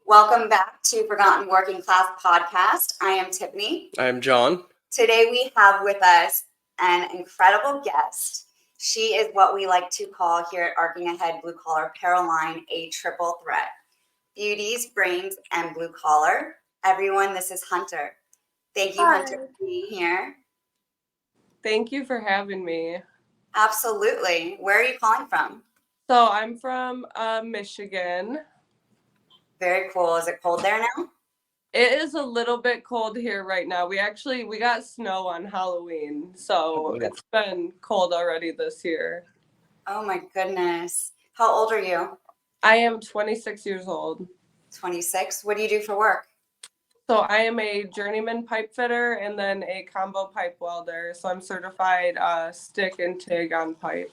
Welcome back to Forgotten Working Class Podcast. I am Tiffany. I am John. Today we have with us an incredible guest. She is what we like to call here at Arcing Ahead Blue Collar Apparel Line a triple threat. Beauties, brains, and blue collar. Everyone, this is Hunter. Thank you, Hunter, for being here. Thank you for having me. Absolutely. Where are you calling from? So I'm from Michigan. Very cool. Is it cold there now? It is a little bit cold here right now. We got snow on Halloween, so it's been cold already this year. Oh my goodness. How old are you? I am 26 years old. 26. What do you do for work? So I am a journeyman pipe fitter and then a combo pipe welder. So I'm certified stick and TIG on pipe.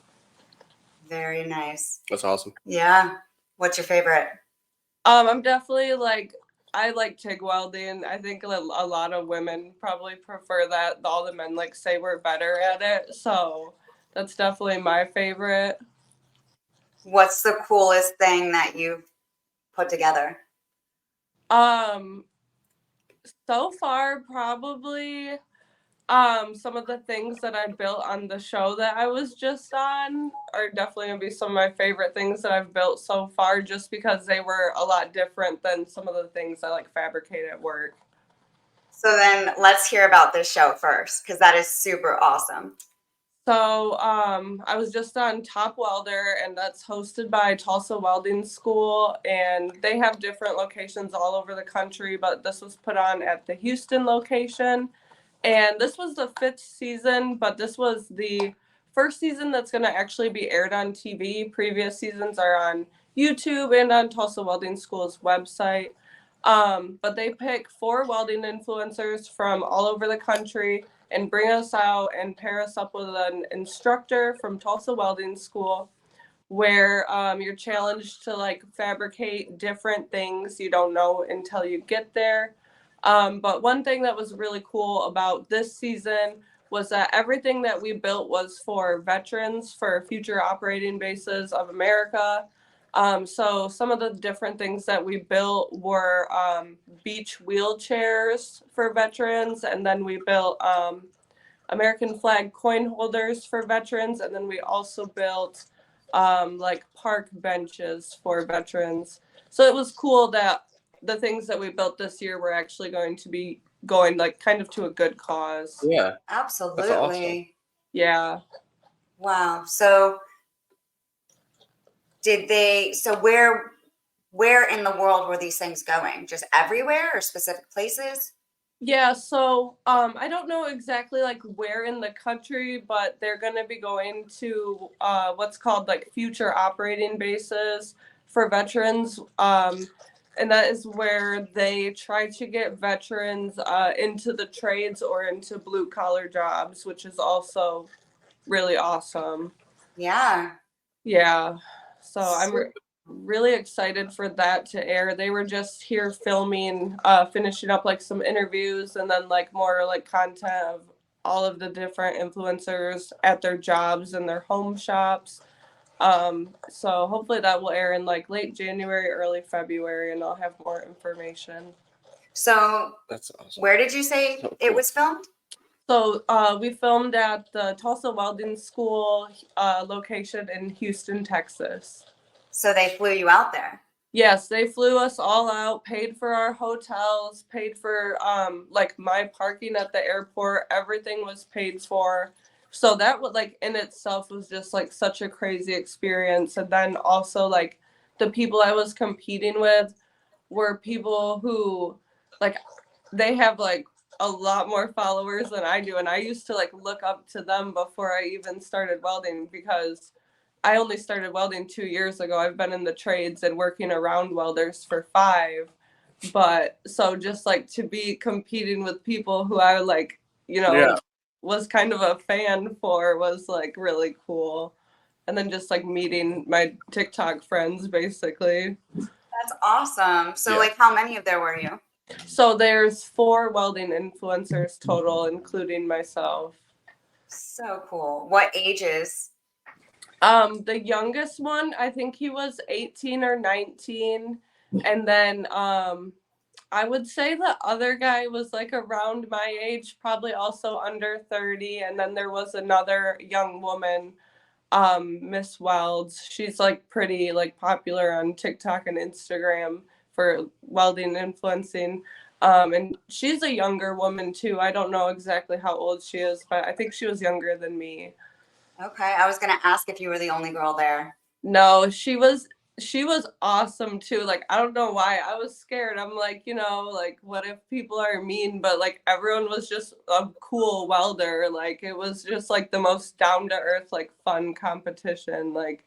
Very nice. That's awesome. Yeah. What's your favorite? I'm definitely I like TIG welding. I think a lot of women probably prefer that. All the men say we're better at it. So that's definitely my favorite. What's the coolest thing that you've put together? So far, probably some of the things that I built on the show that I was just on are definitely going to be some of my favorite things that I've built so far, just because they were a lot different than some of the things I fabricate at work. So then let's hear about this show first, because that is super awesome. So I was just on Top Welder, and that's hosted by Tulsa Welding School, and they have different locations all over the country, but this was put on at the Houston location. And this was the 5th season, but this was the first season that's going to actually be aired on TV. Previous seasons are on YouTube and on Tulsa Welding School's website. But they pick 4 welding influencers from all over the country and bring us out and pair us up with an instructor from Tulsa Welding School, where you're challenged to fabricate different things you don't know until you get there. But one thing that was really cool about this season was that everything that we built was for veterans, for future operating bases of America. So some of the different things that we built were beach wheelchairs for veterans, and then we built American flag coin holders for veterans, and then we also built park benches for veterans. So it was cool that the things that we built this year were actually going to be going kind of to a good cause. Yeah. Absolutely. That's awesome. Yeah. Wow. So where in the world were these things going? Just everywhere or specific places? Yeah, so I don't know exactly where in the country, but they're going to be going to what's called future operating bases for veterans. And that is where they try to get veterans into the trades or into blue collar jobs, which is also really awesome. Yeah. Yeah. So I'm really excited for that to air. They were just here filming, finishing up some interviews, and then more content of all of the different influencers at their jobs and their home shops. So hopefully that will air in late January, early February, and I'll have more information. So that's awesome. Where did you say it was filmed? So we filmed at the Tulsa Welding School location in Houston, Texas. So they flew you out there? Yes, they flew us all out, paid for our hotels, paid for my parking at the airport. Everything was paid for. So that was in itself was just such a crazy experience. And then also the people I was competing with were people who they have a lot more followers than I do, and I used to look up to them before I even started welding, because I only started welding 2 years ago. I've been in the trades and working around welders for 5. But so just to be competing with people who I was kind of a fan for was really cool. And then just meeting my TikTok friends basically. That's awesome. So how many of there were you? So there's 4 welding influencers total, including myself. So cool. What ages? The youngest one, I think he was 18 or 19. And then I would say the other guy was like around my age, probably also under 30. And then there was another young woman, Miss Welds. She's like pretty like popular on TikTok and Instagram for welding influencing. And she's a younger woman too. I don't know exactly how old she is, but I think she was younger than me. Okay, I was gonna ask if you were the only girl there. No, she was awesome too. Like I don't know why I was scared. I'm like, like what if people are mean, but like everyone was just a cool welder. Like it was just like the most down to earth like fun competition. Like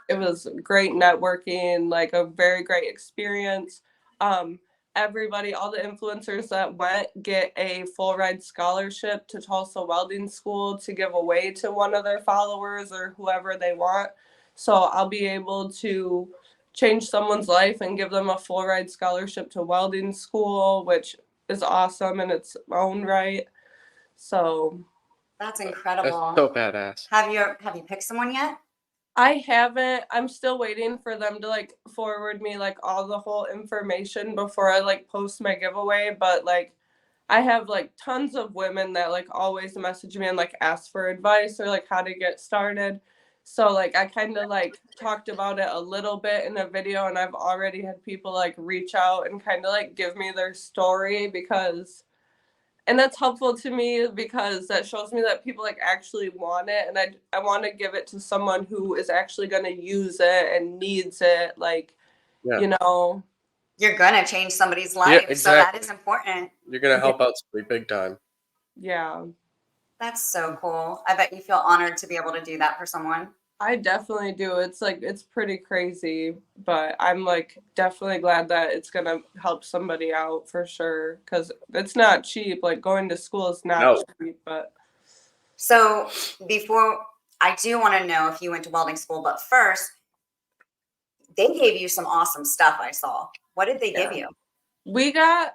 it was great networking, like a very great experience. Um everybody, all the influencers that went get a full ride scholarship to Tulsa Welding School to give away to one of their followers or whoever they want. So I'll be able to change someone's life and give them a full ride scholarship to welding school, which is awesome in its own right. So That's That's incredible. so badass. Have you picked someone yet? I haven't. I'm still waiting for them to like forward me like all the whole information before I like post my giveaway. But like I have like tons of women that like always message me and like ask for advice or like how to get started. So like I kind of like talked about it a little bit in a video, and I've already had people like reach out and kind of like give me their story, because and that's helpful to me because that shows me that people like actually want it, and I want to give it to someone who is actually going to use it and needs it, like Yeah. You're gonna change somebody's life, Yeah, so that exactly. is important. You're gonna help out somebody big time. yeah. That's so cool. I bet you feel honored to be able to do that for someone. I definitely do. It's like it's pretty crazy, but I'm like definitely glad that it's gonna help somebody out for sure, because it's not cheap. Like going to school is not No. cheap, but So before I do want to know if you went to welding school, but first, they gave you some awesome stuff I saw. What did they give yeah. you? We got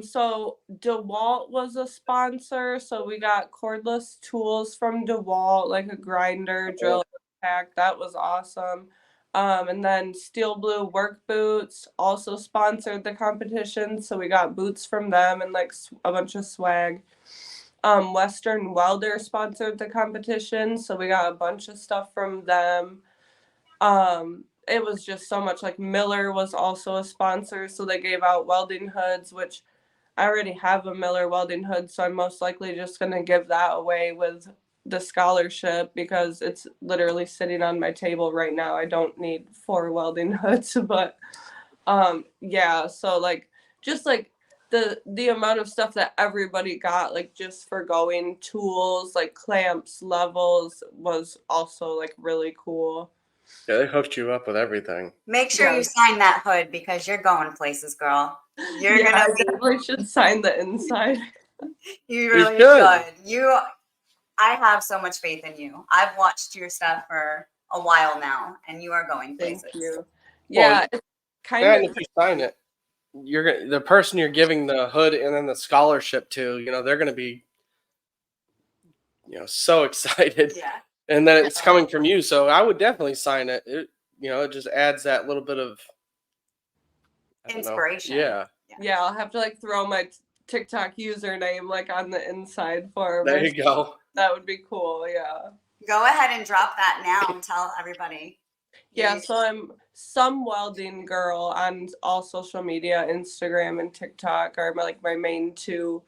so DeWalt was a sponsor, so we got cordless tools from DeWalt, like a grinder, drill pack. That was awesome. And then Steel Blue work boots also sponsored the competition, so we got boots from them and like a bunch of swag. Western Welder sponsored the competition, so we got a bunch of stuff from them. It was just so much. Like Miller was also a sponsor, so they gave out welding hoods, which I already have a Miller welding hood, so I'm most likely just gonna give that away with the scholarship because it's literally sitting on my table right now. I don't need 4 welding hoods, but yeah, so like just like the amount of stuff that everybody got, like just for going, tools like clamps, levels, was also like really cool. Yeah, they hooked you up with everything. Make sure you Yes. sign that hood because you're going places, girl. You're Yeah, I gonna be. definitely should sign the inside. You really should. should. I have so much faith in you. I've watched your stuff for a while now, and you are going Thank places. you. Well, Yeah, it's kind and of if you sign it, the person you're giving the hood and then the scholarship to, they're gonna be, so excited, Yeah. and then it's coming from you. So I would definitely sign it. It just adds that little bit of, I don't know. Inspiration. Yeah, yeah, I'll have to like throw my TikTok username like on the inside for there my. you go. That would be cool. Yeah. Go ahead and drop that now and tell everybody. Yeah, so I'm some welding girl on all social media. Instagram and TikTok are my main two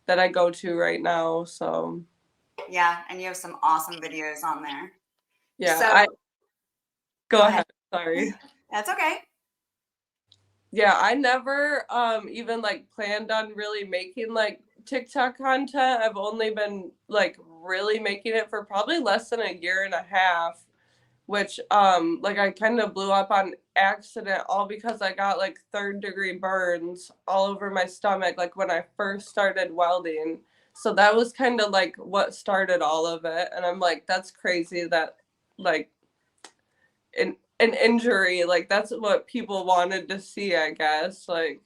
that I go to right now. So Yeah, and you have some awesome videos on there. yeah, So I go go ahead. ahead. Sorry. That's okay. Yeah, I never even like planned on really making like TikTok content. I've only been like really making it for probably less than a year and a half, which like I kind of blew up on accident, all because I got like 3rd-degree burns all over my stomach like when I first started welding. So that was kind of like what started all of it, and I'm like, that's crazy that like an injury, like that's what people wanted to see, I guess. Like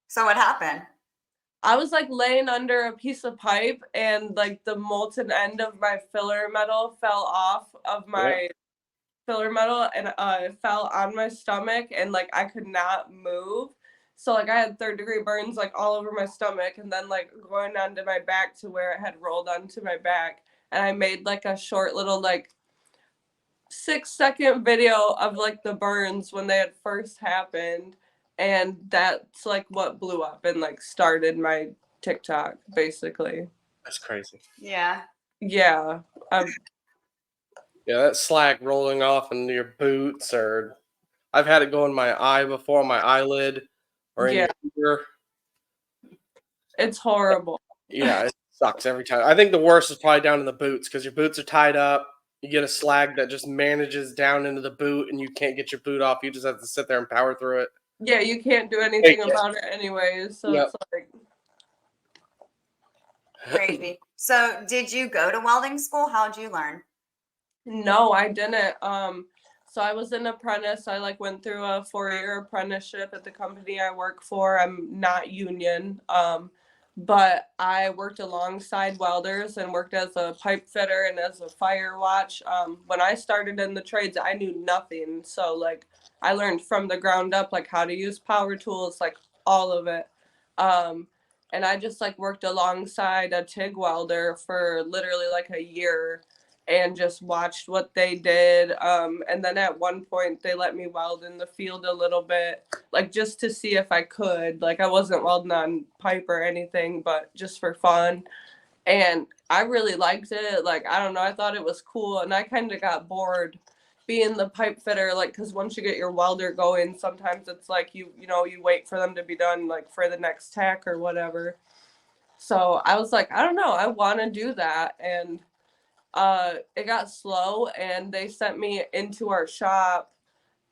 So what happened? I was like laying under a piece of pipe, and like the molten end of my filler metal fell off of my filler metal, and it fell on my stomach, and like I could not move. So like I had third-degree burns like all over my stomach, and then like going onto my back to where it had rolled onto my back. And I made like a short little like 6-second video of like the burns when they had first happened, and that's like what blew up and like started my TikTok basically. That's crazy. Yeah. Yeah. Yeah, that slag rolling off into your boots, or I've had it go in my eye before, my eyelid, or in Yeah, your ear. it's horrible. Yeah, it sucks every time. I think the worst is probably down in the boots because your boots are tied up. You get a slag that just manages down into the boot, and you can't get your boot off. You just have to sit there and power through it. Yeah, you can't do Take anything it. about it anyways. So Yep. it's like, Crazy. So, did you go to welding school? How'd you learn? no, I didn't. So I was an apprentice. I like went through a 4-year apprenticeship at the company I work for. I'm not union. But I worked alongside welders and worked as a pipe fitter and as a fire watch. When I started in the trades, I knew nothing. So like I learned from the ground up, like how to use power tools, like all of it. And I just like worked alongside a TIG welder for literally like a year and just watched what they did. And then at one point they let me weld in the field a little bit, like just to see if I could. Like I wasn't welding on pipe or anything, but just for fun. And I really liked it. Like I don't know, I thought it was cool, and I kind of got bored being the pipe fitter, like because once you get your welder going, sometimes it's like you know you wait for them to be done like for the next tack or whatever. So I was like, I don't know, I want to do that. And it got slow, and they sent me into our shop,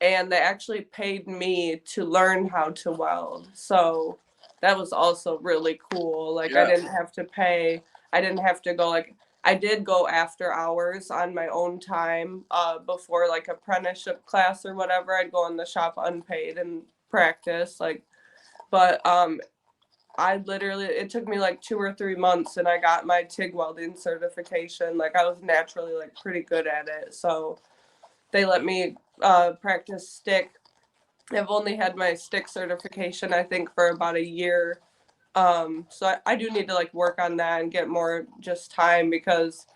and they actually paid me to learn how to weld. So that was also really cool. Like I Yeah. didn't have to pay. I didn't have to go like I did go after hours on my own time before like apprenticeship class or whatever. I'd go in the shop unpaid and practice like, but I literally, it took me like 2 or 3 months, and I got my TIG welding certification. Like I was naturally like pretty good at it. So they let me practice stick. I've only had my stick certification, I think, for about a year. So I do need to like work on that and get more just time, because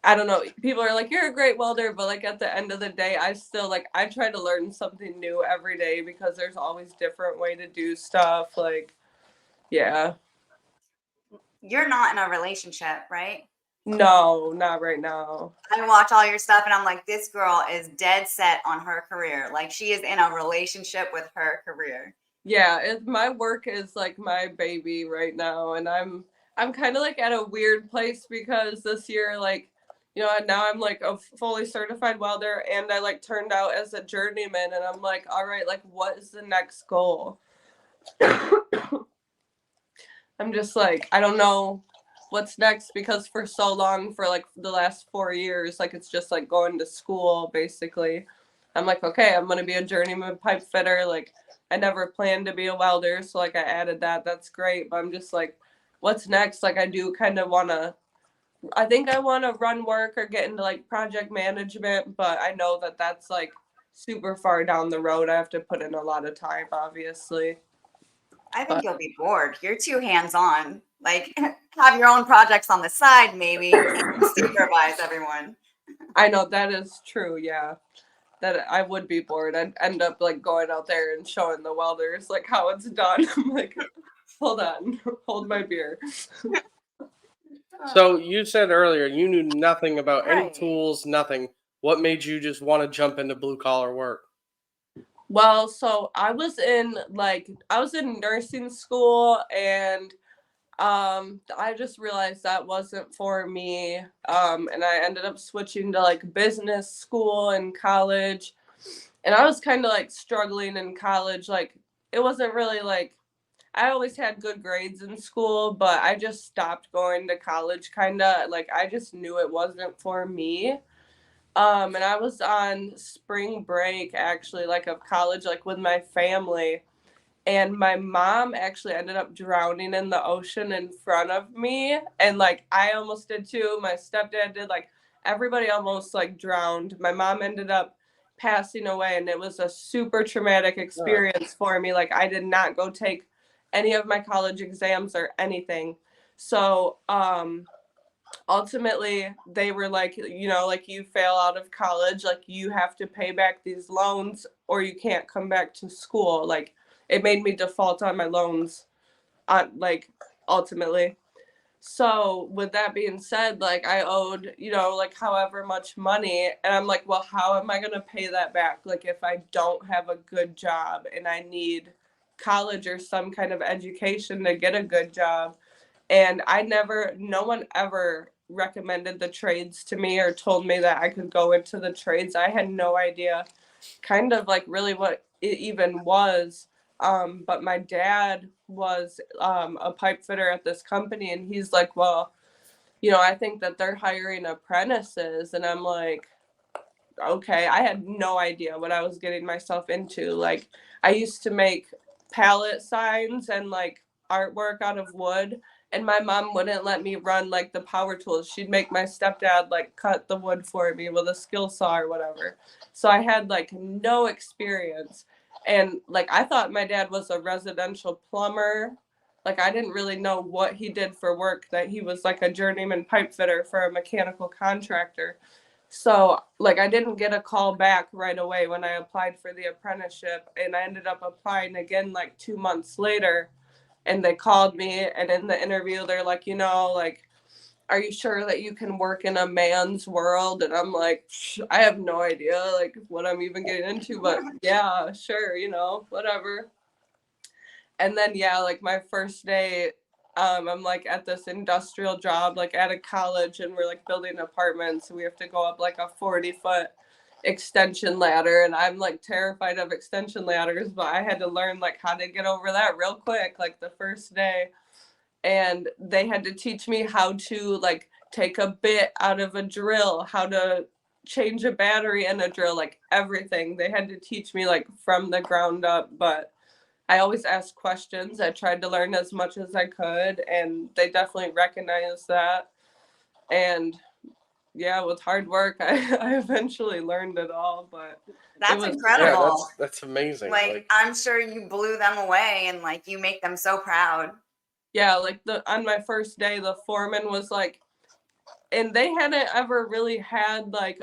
I don't know, people are like, you're a great welder, but like at the end of the day, I still like, I try to learn something new every day because there's always different way to do stuff. Like, yeah. You're not in a relationship, right? No, not right now. I watch all your stuff and I'm like, this girl is dead set on her career. Like she is in a relationship with her career. Yeah, my work is like my baby right now, and I'm kind of like at a weird place because this year, like, you know, now I'm like a fully certified welder, and I like turned out as a journeyman, and I'm like, all right, like what is the next goal? I'm just like, I don't know what's next, because for so long, for like the last 4 years, like it's just like going to school basically. I'm like, okay, I'm gonna be a journeyman pipe fitter. Like I never planned to be a welder, so like I added that. That's great, but I'm just like, what's next? Like I do kind of wanna. I think I want to run work or get into like project management, but I know that that's like super far down the road. I have to put in a lot of time, obviously. I think But you'll be bored. You're too hands-on. Like have your own projects on the side, maybe, and supervise everyone. I know that is true. Yeah, that I would be bored. I'd end up like going out there and showing the welders like how it's done. I'm like, hold on, hold my beer. So you said earlier you knew nothing about any Right. tools, nothing. What made you just want to jump into blue collar work? Well, so I was in nursing school, and I just realized that wasn't for me. And I ended up switching to like business school in college, and I was kind of like struggling in college. Like it wasn't really like I always had good grades in school, but I just stopped going to college kind of like I just knew it wasn't for me. And I was on spring break actually, like of college, like with my family. And my mom actually ended up drowning in the ocean in front of me. And like I almost did too. My stepdad did, like everybody almost like drowned. My mom ended up passing away, and it was a super traumatic experience for me. Like, I did not go take any of my college exams or anything. So ultimately they were like, you know, like, you fail out of college, like, you have to pay back these loans or you can't come back to school. Like, it made me default on my loans on, like, ultimately. So with that being said, like, I owed, you know, like, however much money, and I'm like, well, how am I going to pay that back? Like, if I don't have a good job and I need college or some kind of education to get a good job. And no one ever recommended the trades to me or told me that I could go into the trades. I had no idea kind of like really what it even was. But my dad was a pipe fitter at this company, and he's like, well, you know, I think that they're hiring apprentices. And I'm like, okay, I had no idea what I was getting myself into. Like, I used to make pallet signs and like artwork out of wood, and my mom wouldn't let me run like the power tools. She'd make my stepdad like cut the wood for me with a skill saw or whatever. So I had like no experience. And like, I thought my dad was a residential plumber. Like, I didn't really know what he did for work, that he was like a journeyman pipe fitter for a mechanical contractor. So, like, I didn't get a call back right away when I applied for the apprenticeship, and I ended up applying again like 2 months later. And they called me, and in the interview, they're like, you know, like, are you sure that you can work in a man's world? And I'm like, I have no idea, like, what I'm even getting into, but yeah, sure, you know, whatever. And then, yeah, like, my first day, I'm like at this industrial job, like at a college, and we're like building apartments. We have to go up like a 40-foot extension ladder, and I'm like terrified of extension ladders, but I had to learn like how to get over that real quick, like the first day. And they had to teach me how to like take a bit out of a drill, how to change a battery in a drill, like everything. They had to teach me like from the ground up, but I always asked questions. I tried to learn as much as I could, and they definitely recognized that. And yeah, with hard work, I eventually learned it all. But That's was, incredible. That's amazing. Like, I'm sure you blew them away, and like, you make them so proud. yeah, like on my first day, the foreman was like, and they hadn't ever really had like,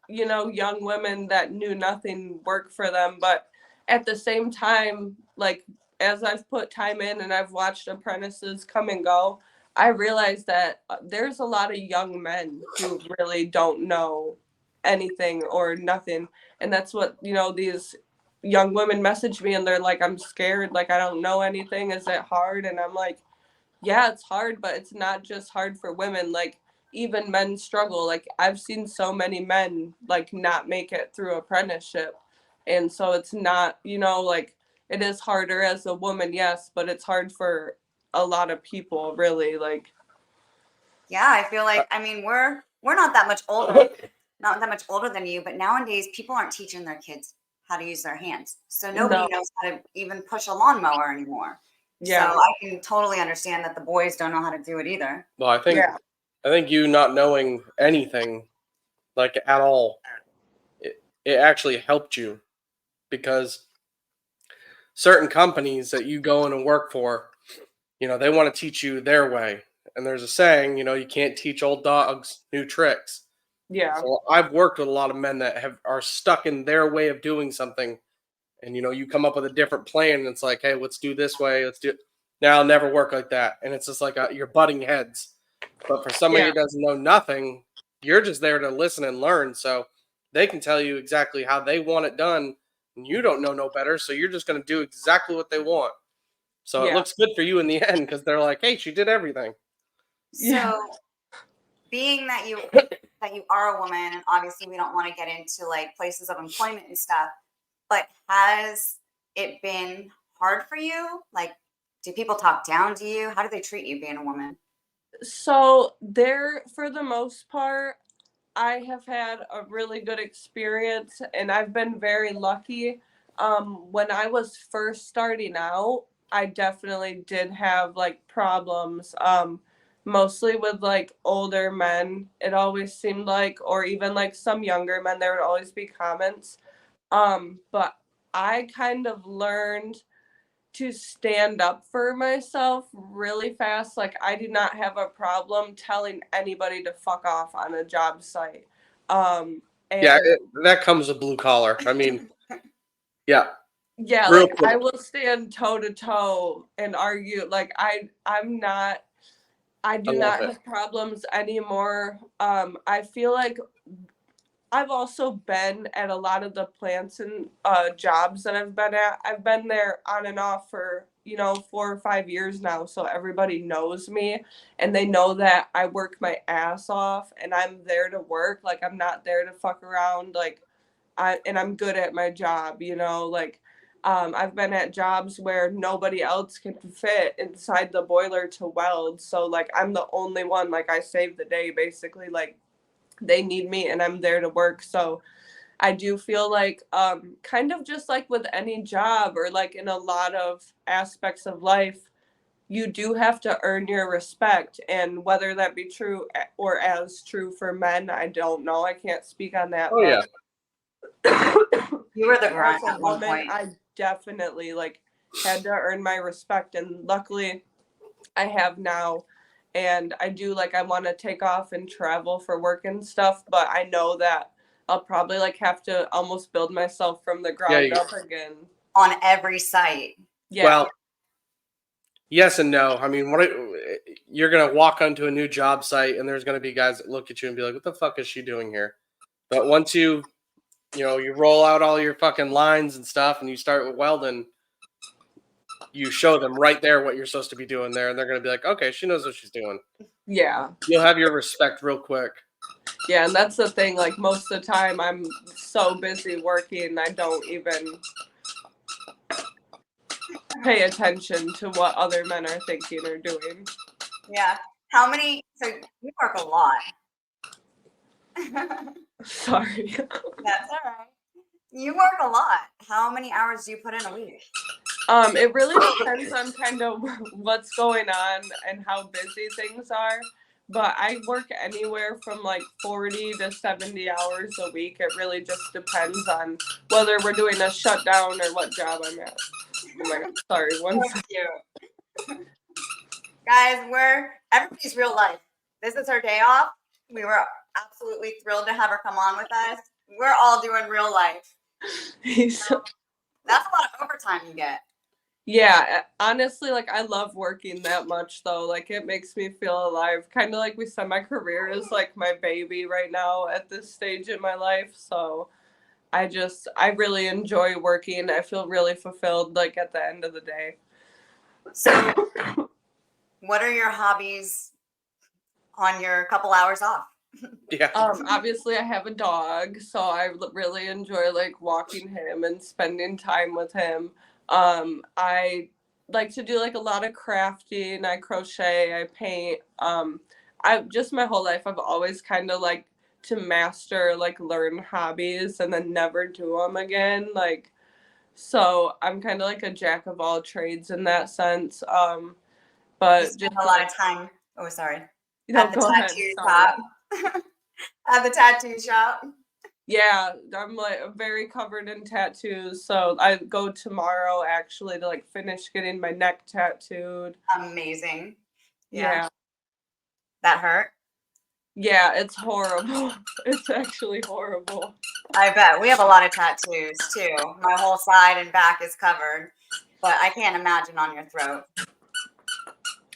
you know, young women that knew nothing work for them. But at the same time, like, as I've put time in and I've watched apprentices come and go, I realized that there's a lot of young men who really don't know anything or nothing. And that's what, you know, these young women message me, and they're like, I'm scared, like, I don't know anything. Is it hard? And I'm like, yeah, it's hard, but it's not just hard for women. Like, even men struggle. Like, I've seen so many men like not make it through apprenticeship. And so it's not, you know, like, it is harder as a woman, yes, but it's hard for a lot of people, really. Like, Yeah, I feel like, I mean, we're not that much older, not that much older than you, but nowadays people aren't teaching their kids how to use their hands. So nobody no, knows how to even push a lawnmower anymore. yeah, So I can totally understand that the boys don't know how to do it either. Well, yeah, I think you not knowing anything like at all, it actually helped you, because certain companies that you go in and work for, you know, they want to teach you their way. And there's a saying, you know, you can't teach old dogs new tricks. yeah, So I've worked with a lot of men that are stuck in their way of doing something, and you know, you come up with a different plan, and it's like, hey, let's do this way, let's do it. Now it'll never work like that, and it's just like you're butting heads. But for somebody yeah, who doesn't know nothing, you're just there to listen and learn. So they can tell you exactly how they want it done, and you don't know no better, so you're just going to do exactly what they want. So it yeah, looks good for you in the end, because they're like, hey, she did everything. yeah. So being that you are a woman, and obviously we don't want to get into like places of employment and stuff, but has it been hard for you? Like, do people talk down to you? How do they treat you being a woman? So there, for the most part, I have had a really good experience, and I've been very lucky. When I was first starting out, I definitely did have like problems, mostly with like older men. It always seemed like, or even like some younger men, there would always be comments. But I kind of learned to stand up for myself really fast. Like, I do not have a problem telling anybody to fuck off on a job site. Yeah, And that comes with blue collar. I mean, yeah, yeah, real like I quick. will stand toe to toe and argue. Like I I do love not it. have problems anymore. I feel like I've also been at a lot of the plants and jobs that I've been at. I've been there on and off for, 4 or 5 years now. So everybody knows me and they know that I work my ass off and I'm there to work. Like, I'm not there to fuck around. Like, I'm good at my job, like, I've been at jobs where nobody else can fit inside the boiler to weld. So like, I'm the only one, like, I saved the day basically. Like, they need me and I'm there to work. So I do feel like kind of just like with any job or like in a lot of aspects of life, you do have to earn your respect. And whether that be true or as true for men, I don't know. I can't speak on that. Oh yeah. But You were the as grunt a at one woman, point. I definitely like had to earn my respect, and luckily I have now. And I do, like, I want to take off and travel for work and stuff, but I know that I'll probably like have to almost build myself from the Yeah. ground up again. On every site. Yeah. Well, yes and no. I mean, you're gonna walk onto a new job site, and there's gonna be guys that look at you and be like, "What the fuck is she doing here?" But once you roll out all your fucking lines and stuff, and you start with welding, you show them right there what you're supposed to be doing there, and they're gonna be like, "Okay, she knows what she's doing." Yeah. You'll have your respect real quick. Yeah, and that's the thing, like, most of the time I'm so busy working I don't even pay attention to what other men are thinking or doing. Yeah. So you work a lot. That's Sorry. all right. You work a lot. How many hours do you put in a week? It really depends on kind of what's going on and how busy things are. But I work anywhere from like 40 to 70 hours a week. It really just depends on whether we're doing a shutdown or what job I'm at. Oh my God. Sorry. One second. Thank you. Guys, everybody's real life. This is her day off. We were absolutely thrilled to have her come on with us. We're all doing real life. That's a lot of overtime you get. Yeah, honestly, like, I love working that much though. Like, it makes me feel alive. Kind of like we said, my career is like my baby right now at this stage in my life. So I really enjoy working. I feel really fulfilled, like, at the end of the day. So, what are your hobbies on your couple hours off? Yeah. Obviously I have a dog, so I really enjoy like walking him and spending time with him. I like to do like a lot of crafting. I crochet, I paint. I just my whole life I've always kind of like to master, like, learn hobbies and then never do them again. Like, so I'm kind of like a jack of all trades in that sense. You But spend just a lot like, of time. Oh, sorry. you know, At the go ahead. tattoo Sorry. shop. At the tattoo shop. Yeah, I'm like very covered in tattoos. So I go tomorrow actually to like finish getting my neck tattooed. Amazing. Yeah. That hurt. Yeah, it's horrible. It's actually horrible. I bet. We have a lot of tattoos too. My whole side and back is covered, but I can't imagine on your throat.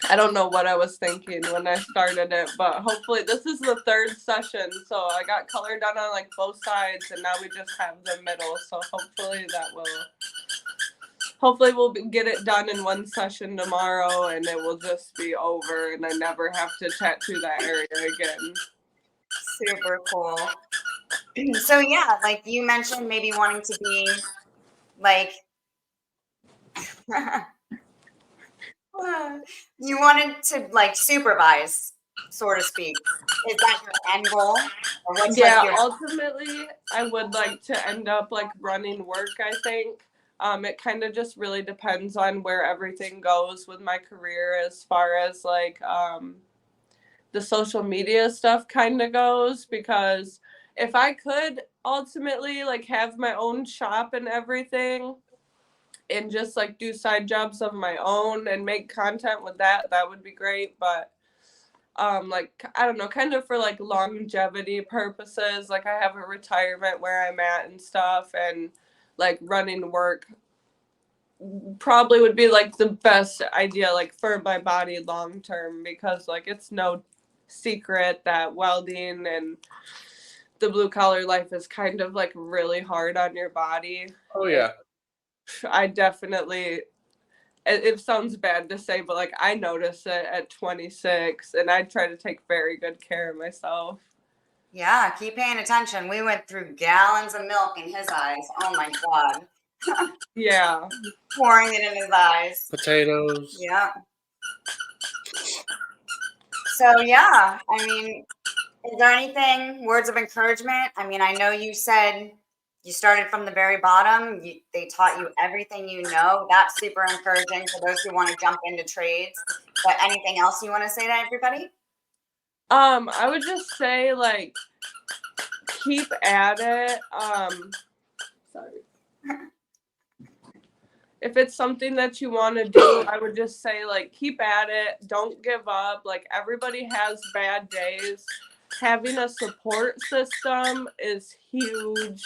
I don't know what I was thinking when I started it, but hopefully this is the third session. So I got color done on like both sides and now we just have the middle. So hopefully we'll get it done in one session tomorrow and it will just be over and I never have to tattoo that area again. Super cool. So yeah, like you mentioned, maybe wanting to be like you wanted to like supervise, so to speak. Is that your end goal? Or what's Yeah, like your ultimately I would like to end up like running work, I think. It kind of just really depends on where everything goes with my career as far as like the social media stuff kind of goes, because if I could ultimately like have my own shop and everything and just like do side jobs of my own and make content with that, that would be great. But like I don't know, kind of for like longevity purposes, like I have a retirement where I'm at and stuff, and like running work probably would be like the best idea like for my body long term, because like it's no secret that welding and the blue collar life is kind of like really hard on your body. Oh yeah. I definitely, it sounds bad to say, but like I notice it at 26 and I try to take very good care of myself. Yeah, keep paying attention. We went through gallons of milk in his eyes. Oh my God. Yeah. Pouring it in his eyes. Potatoes. Yeah. So yeah, I mean, is there anything, words of encouragement? I mean, I know you said you started from the very bottom. They taught you everything you know. That's super encouraging for those who want to jump into trades. But anything else you want to say to everybody? I would just say like keep at it. Sorry. If it's something that you want to do, I would just say like keep at it. Don't give up. Like everybody has bad days. Having a support system is huge.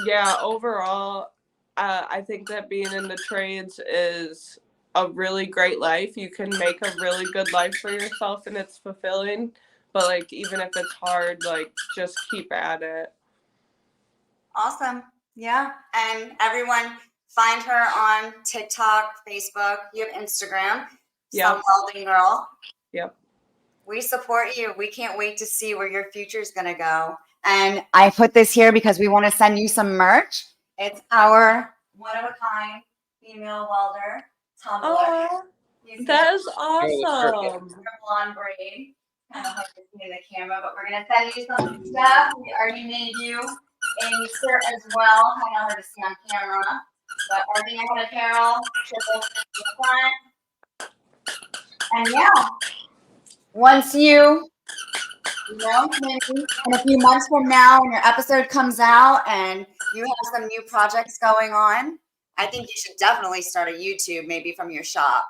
Yeah, overall, I think that being in the trades is a really great life. You can make a really good life for yourself and it's fulfilling. But like even if it's hard, like just keep at it. Awesome. Yeah. And everyone, find her on TikTok, Facebook. You have Instagram. Some Yep. Welding Girl. Yep. We support you. We can't wait to see where your future is going to go. And I put this here because we want to send you some merch. It's our one-of-a-kind female welder tumbler. Oh, that is awesome. Blonde braid. Kind of hard to see in the camera, but we're going to send you some stuff. We already made you a shirt as well. Kind of hard to see on camera. But everything I had apparel, triple the front. And yeah, once you know, maybe in a few months from now when your episode comes out and you have some new projects going on, I think you should definitely start a YouTube maybe from your shop.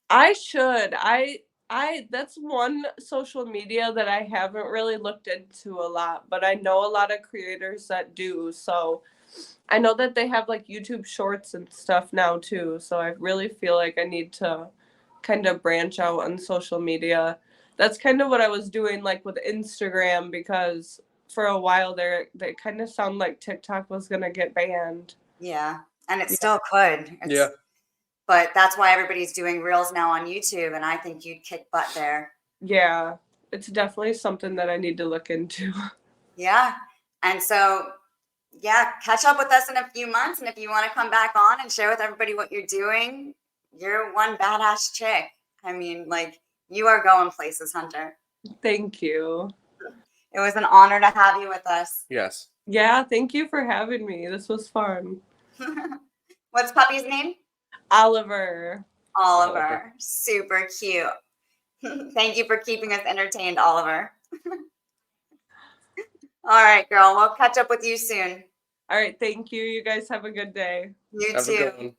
I should. I that's one social media that I haven't really looked into a lot, but I know a lot of creators that do. So I know that they have like YouTube shorts and stuff now too. So I really feel like I need to kind of branch out on social media. That's kind of what I was doing like with Instagram, because for a while there they kind of sound like TikTok was gonna get banned. Yeah, and it still could. Yeah. But that's why everybody's doing reels now on YouTube, and I think you'd kick butt there. Yeah, it's definitely something that I need to look into. Yeah, and so yeah, catch up with us in a few months, and if you want to come back on and share with everybody what you're doing, you're one badass chick. I mean, like, you are going places, Hunter. Thank you. It was an honor to have you with us. Yes. Yeah, thank you for having me. This was fun. What's puppy's name? Oliver. Oliver. Super cute. Thank you for keeping us entertained, Oliver. All right, girl. We'll catch up with you soon. All right, thank you. You guys have a good day. You Have a too. good one.